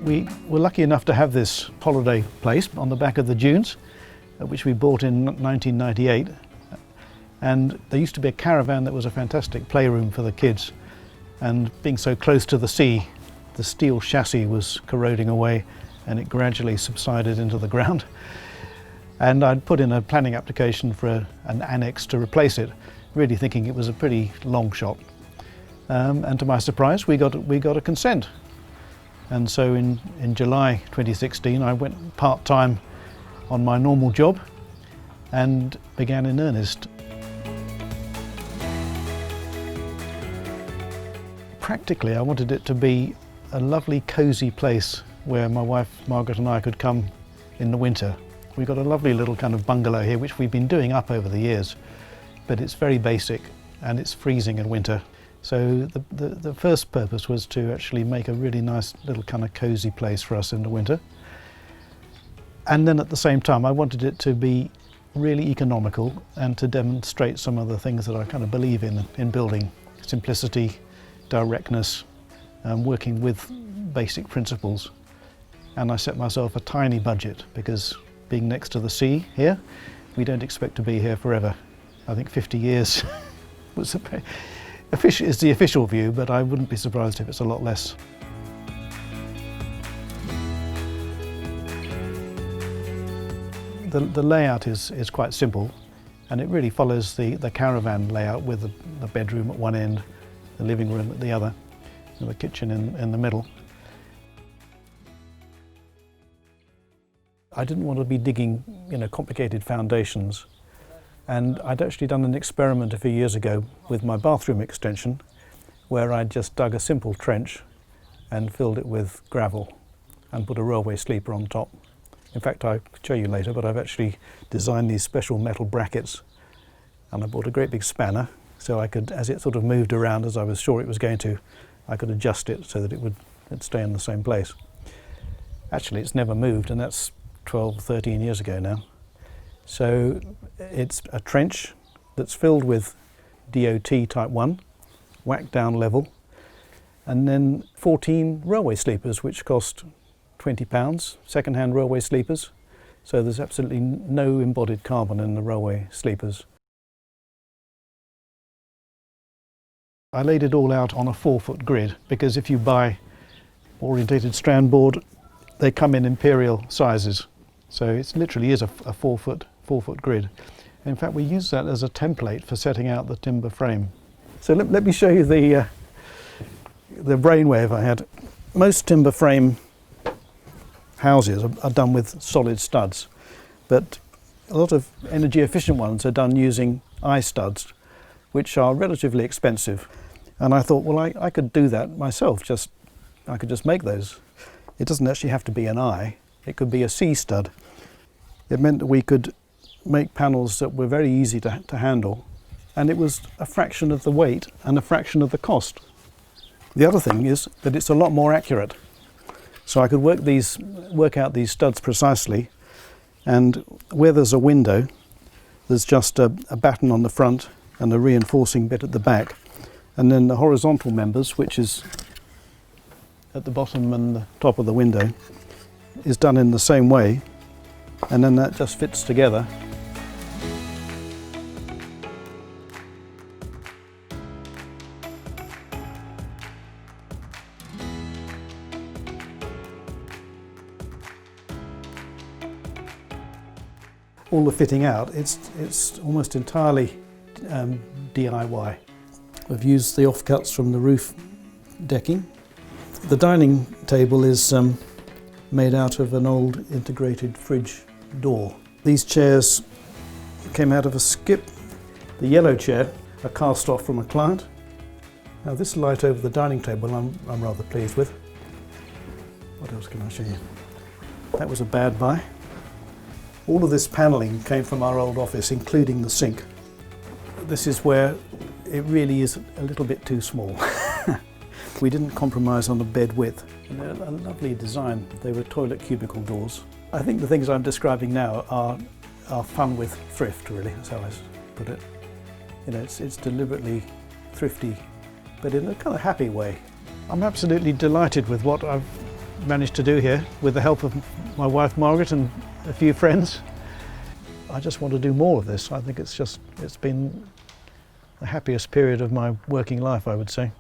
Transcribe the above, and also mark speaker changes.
Speaker 1: We were lucky enough to have this holiday place on the back of the dunes, which we bought in 1998. And there used to be a caravan that was a fantastic playroom for the kids. And being so close to the sea, the steel chassis was corroding away and it gradually subsided into the ground. And I'd put in a planning application for an annex to replace it, really thinking it was a pretty long shot. And to my surprise, we got a consent. And so in July 2016, I went part-time on my normal job and began in earnest. Practically, I wanted it to be a lovely, cosy place where my wife Margaret and I could come in the winter. We've got a lovely little kind of bungalow here, which we've been doing up over the years, but it's very basic and it's freezing in winter. So the first purpose was to actually make a really nice little kind of cosy place for us in the winter. And then at the same time, I wanted it to be really economical and to demonstrate some of the things that I kind of believe in building. Simplicity, directness, working with basic principles. And I set myself a tiny budget because being next to the sea here, we don't expect to be here forever. I think 50 years is the official view, but I wouldn't be surprised if it's a lot less. The layout is quite simple, and it really follows the caravan layout with the bedroom at one end, the living room at the other, and the kitchen in the middle. I didn't want to be digging, complicated foundations, and I'd actually done an experiment a few years ago with my bathroom extension, where I just dug a simple trench and filled it with gravel and put a railway sleeper on top. In fact, I'll show you later, but I've actually designed these special metal brackets, and I bought a great big spanner so I could, as it sort of moved around as I was sure it was going to, I could adjust it so that it'd stay in the same place. Actually, it's never moved, and that's 12, 13 years ago now. So it's a trench that's filled with DOT type 1, whacked down level, and then 14 railway sleepers, which cost £20, second-hand railway sleepers. So there's absolutely no embodied carbon in the railway sleepers. I laid it all out on a 4-foot grid because if you buy orientated strand board, they come in imperial sizes. So it literally is a 4-foot grid. In fact, we use that as a template for setting out the timber frame. So let me show you the brainwave I had. Most timber frame houses are done with solid studs, but a lot of energy efficient ones are done using eye studs, which are relatively expensive. And I thought, well, I could do that myself. I could just make those. It doesn't actually have to be an eye. It could be a C stud. It meant that we could make panels that were very easy to handle, and it was a fraction of the weight and a fraction of the cost. The other thing is that it's a lot more accurate. So I could work out these studs precisely, and where there's a window, there's just a batten on the front and a reinforcing bit at the back, and then the horizontal members, which is at the bottom and the top of the window, is done in the same way, and then that just fits together. All the fitting out, it's almost entirely DIY. We've used the offcuts from the roof decking. The dining table is made out of an old integrated fridge door. These chairs came out of a skip. The yellow chair, a cast off from a client. Now this light over the dining table I'm rather pleased with. What else can I show you? That was a bad buy. All of this panelling came from our old office, including the sink. This is where it really is a little bit too small. We didn't compromise on the bed width. And they're a lovely design. They were toilet cubicle doors. I think the things I'm describing now are fun with thrift, really, that's how I put it. It's deliberately thrifty, but in a kind of happy way. I'm absolutely delighted with what I've managed to do here with the help of my wife Margaret and a few friends. I just want to do more of this. I think it's been the happiest period of my working life, I would say.